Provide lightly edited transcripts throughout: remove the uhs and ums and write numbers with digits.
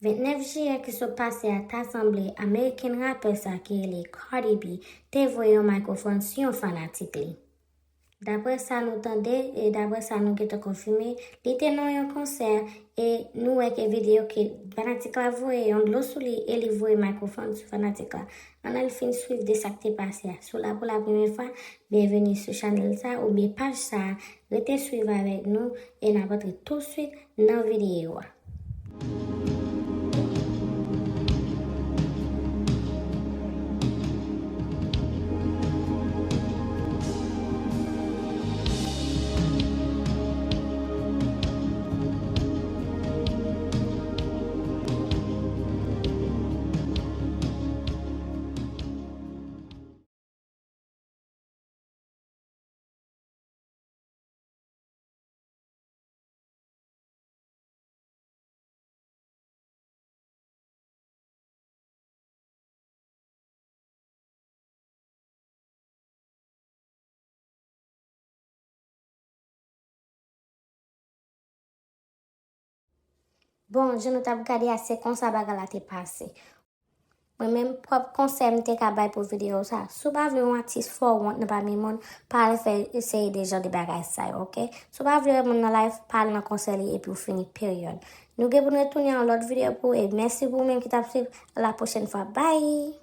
29 juillet qui se passait à l'Assemblée américaine rappelle ça qui est Cardi B, te voyé un microphone sur un fanatique. D'après ça, nous tendait et d'après ça, nous avons confirmé, il était dans un concert et nous avons une vidéo qui fanatique la voyé, on l'a sous lui et il voyait le microphone sur fanatique là. On a le fin suivre de ça qui est passé. Sur la pour la première fois, bienvenue sur channel ça ou bien page ça, restez suivre avec nous et nous allons tout de suite dans la vidéo. Bon, je ne t'ai pas regardé assez comme ça bagala te passé. Moi-même, propre conseil m'te kabay pour vidéo ça. Si pas vle un artiste fort want pas mi monde, parle faire essayer déjà de bagay ça, OK? Si pas vle mon live, parle dans conseil et puis fini période. Nous allons retourner en l'autre vidéo pour et merci pour même qui t'a suivi. À la prochaine fois. Bye.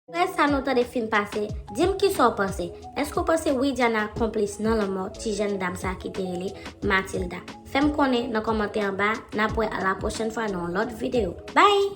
Après ça, nous avons des films passés. Dis-moi qui sont pensés. Est-ce que vous pensez que Diana complice dans la mort de jeune dame qui était Mathilda? Faites-moi connaître dans les commentaires en bas. Nous à la prochaine fois dans l'autre vidéo. Bye!